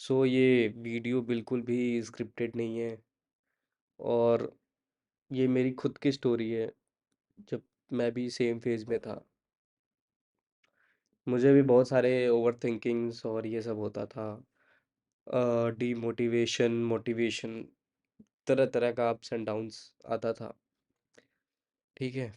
सो ये वीडियो बिल्कुल भी स्क्रिप्टेड नहीं है और ये मेरी खुद की स्टोरी है जब मैं भी सेम फेज में था। मुझे भी बहुत सारे ओवर थिंकिंग्स और ये सब होता था। डीमोटिवेशन, मोटिवेशन, तरह तरह का अप्स एंड डाउन्स आता था। ठीक है,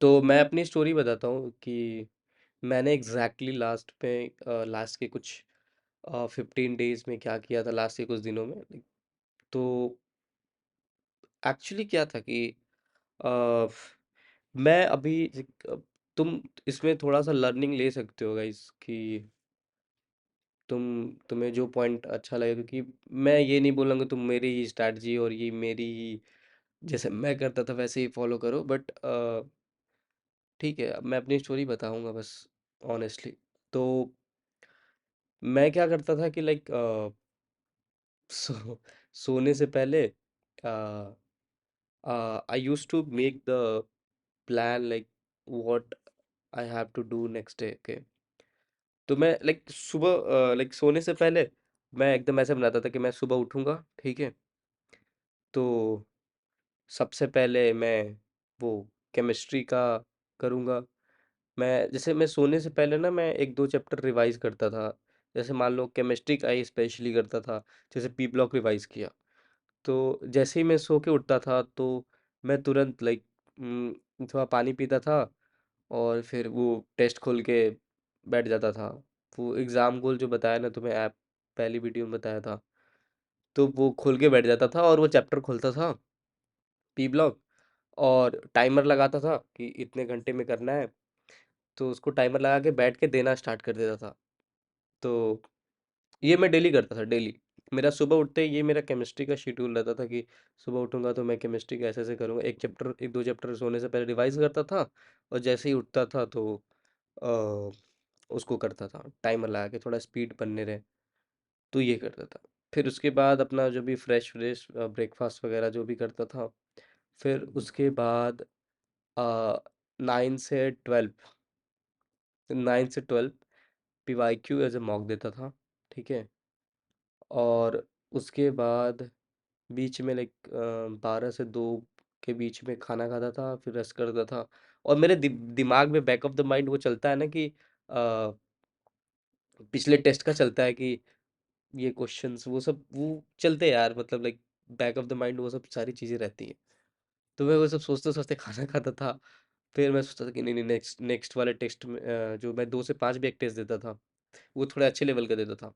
तो मैं अपनी स्टोरी बताता हूँ कि मैंने एग्जैक्टली लास्ट के कुछ 15 डेज में क्या किया था, लास्ट के कुछ दिनों में। तो एक्चुअली क्या था कि अ, मैं अभी तुम इसमें थोड़ा सा लर्निंग ले सकते हो गाइस कि तुम्हें जो पॉइंट अच्छा लगे, क्योंकि मैं ये नहीं बोलूँगा तुम मेरी ही स्ट्रैटेजी और ये मेरी ही जैसे मैं करता था वैसे ही फॉलो करो, बट ठीक है, अब मैं अपनी स्टोरी बताऊंगा बस ऑनेस्टली। तो मैं क्या करता था कि लाइक सोने से पहले I use to make the plan like what I have to do next day. Okay, तो मैं लाइक सुबह लाइक सोने से पहले मैं एकदम ऐसे बनाता था कि मैं सुबह उठूंगा, ठीक है। तो सबसे पहले मैं वो केमिस्ट्री का करूंगा। मैं सोने से पहले ना मैं एक दो चैप्टर रिवाइज करता था। जैसे मान लो केमिस्ट्री का ही स्पेशली करता था, जैसे पी ब्लॉक रिवाइज किया। तो जैसे ही मैं सो के उठता था तो मैं तुरंत लाइक थोड़ा पानी पीता था और फिर वो टेस्ट खोल के बैठ जाता था। वो एग्ज़ाम गोल जो बताया ना तुम्हें, ऐप पहली वीडियो में बताया था, तो वो खोल के बैठ जाता था और वो चैप्टर खोलता था पी ब्लॉक, और टाइमर लगाता था कि इतने घंटे में करना है। तो उसको टाइमर लगा के बैठ के देना स्टार्ट कर देता था। तो ये मैं डेली करता था, डेली। मेरा सुबह उठते ही ये मेरा केमिस्ट्री का शेड्यूल रहता था कि सुबह उठूंगा तो मैं केमिस्ट्री का ऐसे ऐसे करूँगा। एक दो चैप्टर सोने से पहले रिवाइज करता था, और जैसे ही उठता था तो अ, उसको करता था टाइमर लगा के, थोड़ा स्पीड बनने रहे। तो ये करता था। फिर उसके बाद अपना जो भी फ्रेश फ्रेश ब्रेकफास्ट वगैरह जो भी करता था। फिर उसके बाद 9 से 12, 9 से 12 PYQ एज ए मॉक देता था, ठीक है। और उसके बाद बीच में लाइक 12 से 2 के बीच में खाना खाता था, फिर रेस्ट करता था। और मेरे दिमाग में बैक ऑफ द माइंड वो चलता है ना कि पिछले टेस्ट का चलता है कि ये क्वेश्चंस वो सब वो चलते हैं यार, मतलब like back of the mind वो सब सारी चीज़ें रहती हैं। तो मैं वो सब सोचते सोचते खाना खाता था। फिर मैं सोचता था कि नहीं नहीं, नेक्स्ट नेक्स्ट वाले टेस्ट में जो मैं 2 से 5 भी एक टेस्ट देता था, वो थोड़े अच्छे लेवल का देता था।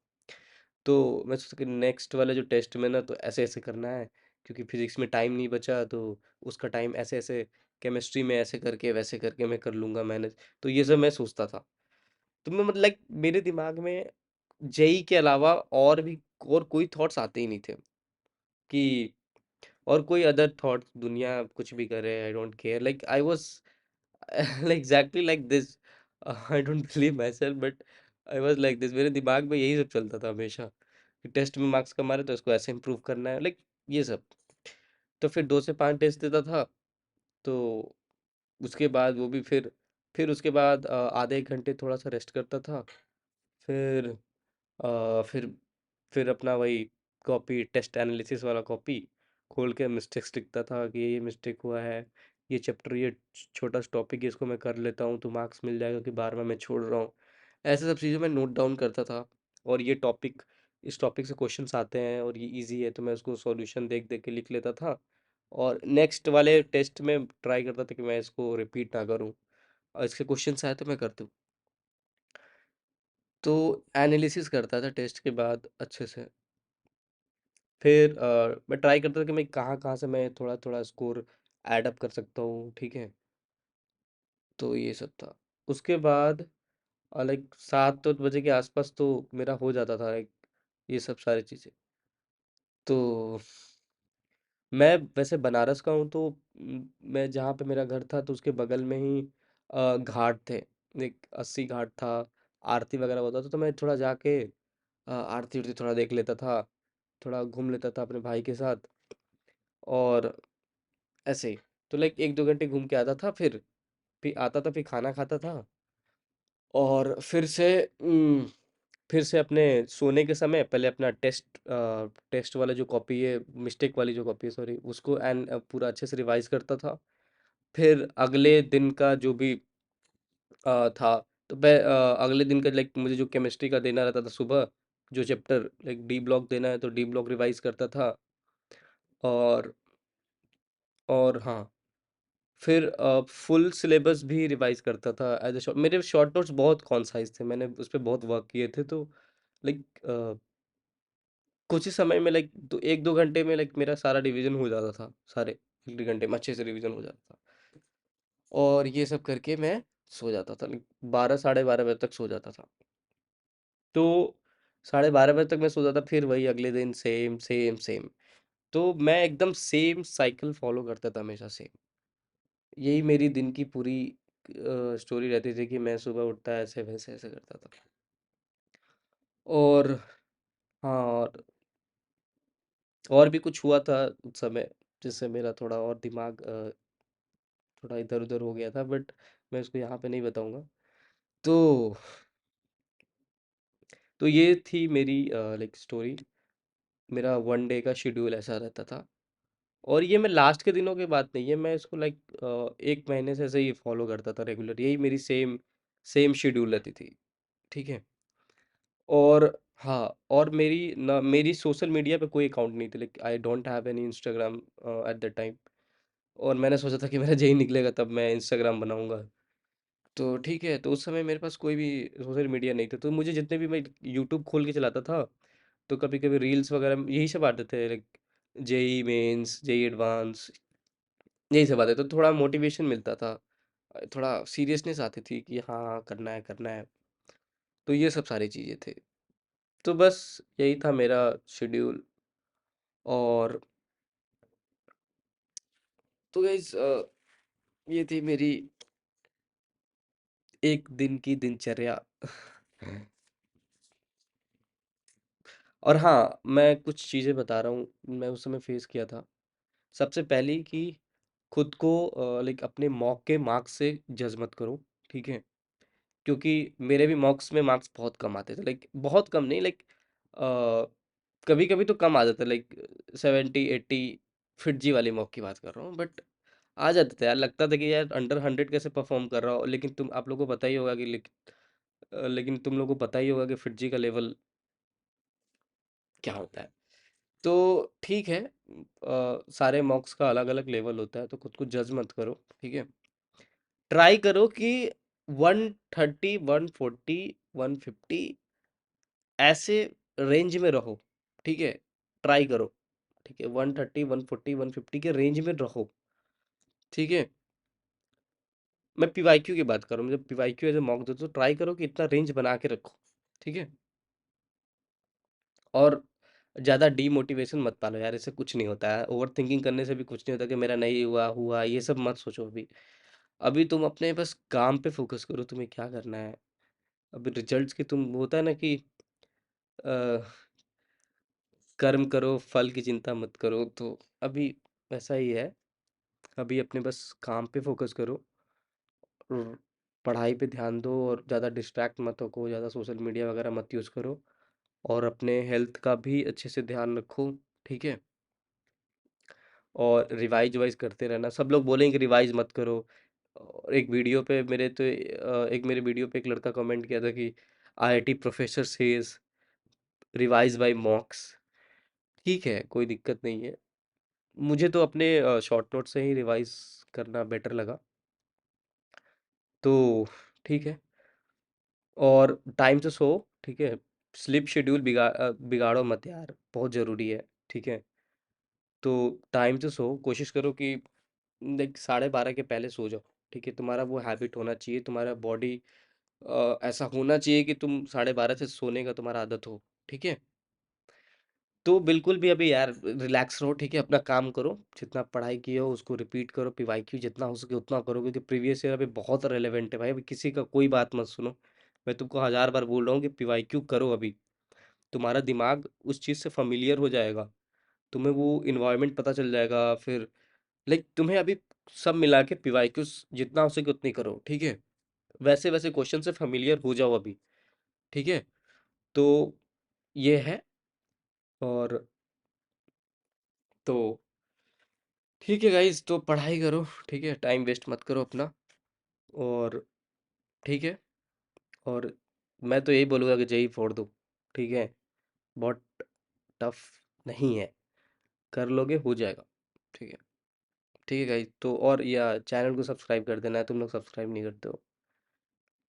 तो मैं सोचता कि नेक्स्ट वाले जो टेस्ट में ना तो ऐसे ऐसे करना है, क्योंकि फिजिक्स में टाइम नहीं बचा, तो उसका टाइम ऐसे ऐसे, केमिस्ट्री में ऐसे करके वैसे करके मैं कर लूँगा मैनेज। तो ये सब मैं सोचता था। तो मैं मतलब लाइक मेरे दिमाग में जेई के अलावा और भी और कोई थॉट्स आते ही नहीं थे कि और कोई अदर थॉट, दुनिया कुछ भी करे, I don't care. Like I was like exactly like this. I don't believe my self, but I was like this. मेरे दिमाग में यही सब चलता था हमेशा कि टेस्ट में मार्क्स कम आ रहे तो इसको ऐसे इम्प्रूव करना है, लाइक ये सब। तो फिर 2 से 5 टेस्ट देता था। तो उसके बाद वो भी फिर उसके बाद आधे एक घंटे थोड़ा सा रेस्ट करता था। फिर अ, फिर फिर अपना वही कॉपी, टेस्ट एनालिसिस वाला कॉपी खोल के मिस्टेक्स लिखता था कि ये मिस्टेक हुआ है, ये चैप्टर, ये छोटा सा टॉपिक है, इसको मैं कर लेता हूँ तो मार्क्स मिल जाएगा कि बार बार मैं छोड़ रहा हूँ। ऐसे सब चीज़ें मैं नोट डाउन करता था। और ये टॉपिक, इस टॉपिक से क्वेश्चंस आते हैं और ये इजी है, तो मैं उसको सॉल्यूशन देख देख के लिख लेता था। और नेक्स्ट वाले टेस्ट में ट्राई करता था कि मैं इसको रिपीट ना करूँ, और इसके क्वेश्चंस आए तो मैं कर दूँ। तो एनालिसिस करता था टेस्ट के बाद अच्छे से। फिर मैं ट्राई करता था कि मैं कहाँ कहाँ से मैं थोड़ा थोड़ा स्कोर ऐड अप कर सकता हूँ, ठीक है। तो ये सब था। उसके बाद लाइक 7 बजे के आसपास तो मेरा हो जाता था लाइक ये सब सारी चीज़ें। तो मैं वैसे बनारस का हूँ, तो मैं जहाँ पे मेरा घर था तो उसके बगल में ही घाट थे। एक 80 घाट था, आरती वगैरह होता था, तो मैं थोड़ा जाके आरती उरती थोड़ा देख लेता था, थोड़ा घूम लेता था अपने भाई के साथ। और ऐसे ही तो लाइक 1 2 घंटे घूम के आता था। फिर आता था, फिर खाना खाता था, और फिर से फिर से अपने सोने के समय पहले अपना टेस्ट वाला जो कॉपी है, मिस्टेक वाली जो कॉपी है, सॉरी, उसको पूरा अच्छे से रिवाइज करता था। फिर अगले दिन का जो भी था, तो मैं अगले दिन का लाइक मुझे जो केमिस्ट्री का देना रहता था सुबह, जो चैप्टर लाइक डी ब्लॉक देना है तो डी ब्लॉक रिवाइज करता था। और हाँ, फिर फुल सिलेबस भी रिवाइज करता था एज ए शॉर्ट। मेरे शॉर्ट नोट्स बहुत कॉन्साइज थे, मैंने उस पर बहुत वर्क किए थे, तो लाइक कुछ ही समय में लाइक 1-2 घंटे में लाइक मेरा सारा रिवीजन हो जाता था, सारे 1 घंटे में अच्छे से रिवीजन हो जाता था। और ये सब करके मैं सो जाता था, लाइक 12-12:30 बजे तक सो जाता था। तो 12:30 बजे तक मैं सो जाता, फिर वही अगले दिन सेम सेम सेम। तो मैं एकदम सेम साइकिल फॉलो करता था हमेशा, सेम। यही मेरी दिन की पूरी स्टोरी रहती थी कि मैं सुबह उठता ऐसे वैसे ऐसे करता था। और हाँ, और भी कुछ हुआ था उस समय, जिससे मेरा थोड़ा और दिमाग थोड़ा इधर उधर हो गया था, बट मैं उसको यहाँ पे नहीं बताऊंगा। तो ये थी मेरी लाइक स्टोरी। मेरा वन डे का शेड्यूल ऐसा रहता था। और ये मैं लास्ट के दिनों की बात नहीं है, मैं इसको लाइक 1 महीने से ऐसे ही फॉलो करता था रेगुलर, यही मेरी सेम सेम शेड्यूल रहती थी। ठीक है। और हाँ, और मेरी सोशल मीडिया पे कोई अकाउंट नहीं थी, like I don't have any Instagram at that time. और मैंने सोचा था कि मेरा जेई निकलेगा तब मैं इंस्टाग्राम बनाऊंगा। तो ठीक है, तो उस समय मेरे पास कोई भी सोशल मीडिया नहीं था, तो मुझे जितने भी मैं यूट्यूब खोल के चलाता था, तो कभी कभी रील्स वगैरह में यही सब आते थे, like JEE Mains, JEE Advance, यही सब आते, तो थोड़ा मोटिवेशन मिलता था, थोड़ा सीरियसनेस आती थी कि हाँ हाँ, करना है करना है। तो ये सब सारी चीज़ें थे। तो बस यही था मेरा शेड्यूल। और तो गाइज ये थी मेरी एक दिन की दिनचर्या। और हाँ, मैं कुछ चीज़ें बता रहा हूँ, मैं उस समय फेस किया था। सबसे पहली कि खुद को लाइक अपने मॉक के मार्क्स से जज मत करो, ठीक है? क्योंकि मेरे भी मॉक्स में मार्क्स बहुत कम आते थे, लाइक बहुत कम नहीं, लाइक कभी कभी तो कम आ जाता, लाइक 70-80, फिट जी वाली मॉक की बात कर रहा हूँ, बट आ जाते थे यार, लगता था कि यार अंडर 100 कैसे परफॉर्म कर रहा हो, लेकिन आप लोगों को पता ही होगा कि लेकिन तुम लोगों को पता ही होगा कि फिट जी का लेवल क्या होता है। तो ठीक है, सारे मॉक्स का अलग अलग लेवल होता है, तो खुद को जज मत करो, ठीक है? ट्राई करो कि 130, 140, 150 ऐसे रेंज में रहो, ठीक है? ट्राई करो, ठीक है? 130, 140, 150 के रेंज में रहो, ठीक है? मैं पीवाईक्यू की बात कर रहा हूँ, जब पीवाईक्यू एज मॉक दो तो ट्राई करो कि इतना रेंज बना के रखो, ठीक है? और ज़्यादा डीमोटिवेशन मत पालो यार, इससे कुछ नहीं होता है, ओवर थिंकिंग करने से भी कुछ नहीं होता कि मेरा नहीं हुआ हुआ, ये सब मत सोचो अभी। अभी तुम अपने बस काम पे फोकस करो, तुम्हें क्या करना है। अभी रिजल्ट्स की तुम, होता है ना कि अ, कर्म करो फल की चिंता मत करो, तो अभी वैसा ही है। अभी अपने बस काम पे फोकस करो, और पढ़ाई पे ध्यान दो, और ज़्यादा डिस्ट्रैक्ट मत हो, ज़्यादा सोशल मीडिया वगैरह मत यूज़ करो, और अपने हेल्थ का भी अच्छे से ध्यान रखो, ठीक है? और रिवाइज वाइज करते रहना, सब लोग बोलेंगे कि रिवाइज मत करो। और एक वीडियो पे मेरे तो एक मेरे वीडियो पे एक लड़का कमेंट किया था कि IIT professor says revise by mocks. ठीक है, कोई दिक्कत नहीं है। मुझे तो अपने शॉर्ट नोट से ही रिवाइज करना बेटर लगा, तो ठीक है। और टाइम से सो, ठीक है? स्लीप शेड्यूल बिगाड़ो मत यार, बहुत ज़रूरी है, ठीक है? तो टाइम से सो, कोशिश करो कि लाइक 12:30 के पहले सो जाओ, ठीक है? तुम्हारा वो हैबिट होना चाहिए, तुम्हारा बॉडी ऐसा होना चाहिए कि तुम 12:30 से सोने का तुम्हारा आदत हो, ठीक है? तो बिल्कुल भी अभी यार रिलैक्स रहो, ठीक है? अपना काम करो, जितना पढ़ाई की हो उसको रिपीट करो, पीवाईक्यू जितना हो सके उतना करो, क्योंकि प्रीवियस ईयर अभी बहुत रेलेवेंट है भाई, अभी किसी का कोई बात मत सुनो। मैं तुमको हजार बार बोल रहा हूँ कि पीवाईक्यू करो अभी, तुम्हारा दिमाग उस चीज़ से familiar हो जाएगा, तुम्हें वो इन्वायरमेंट पता चल जाएगा, फिर लाइक तुम्हें अभी सब मिला के पीवाईक्यूज जितना हो सके उतनी करो, ठीक है? वैसे वैसे क्वेश्चन से familiar हो जाओ अभी, ठीक है? तो ये है। और तो ठीक है गाइस, तो पढ़ाई करो, ठीक है, टाइम वेस्ट मत करो अपना। और ठीक है। और मैं तो यही बोलूँगा कि जेई फोड़ दो, ठीक है, बहुत टफ नहीं है, कर लोगे, हो जाएगा, ठीक है। ठीक है गाइस, तो और या चैनल को सब्सक्राइब कर देना है, तुम लोग सब्सक्राइब नहीं करते हो।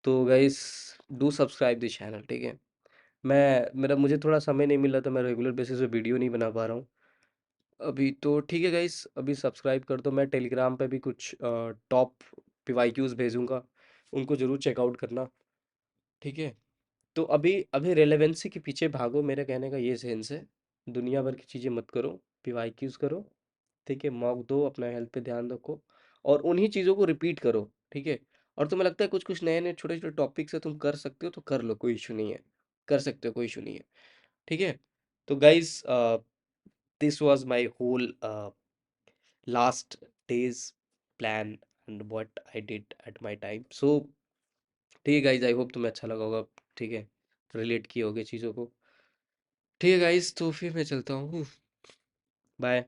तो guys, do subscribe the channel, ठीक है। मेरा मुझे थोड़ा समय नहीं मिला, तो मैं रेगुलर बेसिस पे वीडियो नहीं बना पा रहा हूँ अभी। तो ठीक है गाइस, अभी सब्सक्राइब कर दो। मैं टेलीग्राम पे भी कुछ टॉप पीवाईक्यूज भेजूंगा, उनको जरूर चेकआउट करना, ठीक है। तो अभी अभी रेलेवेंसी के पीछे भागो, मेरे कहने का ये सेंस है। दुनिया भर की चीज़ें मत करो, पीवाईक्यूज करो, ठीक है, मॉक दो, अपना हेल्थ पे ध्यान रखो, और उन्हीं चीज़ों को रिपीट करो, ठीक है। और तुम्हें लगता है कुछ कुछ नए नए छोटे छोटे टॉपिक्स है तुम कर सकते हो, तो कर लो, कोई इशू नहीं है, कर सकते हो, कोई इशू नहीं है, ठीक है। तो guys, this was my whole last days plan and what I did at my time. So ठीक है गाइज, आई होप तुम्हें अच्छा लगा होगा, ठीक है, रिलेट किए होगे चीज़ों को। ठीक है गाइज, तो फिर मैं चलता हूँ, बाय।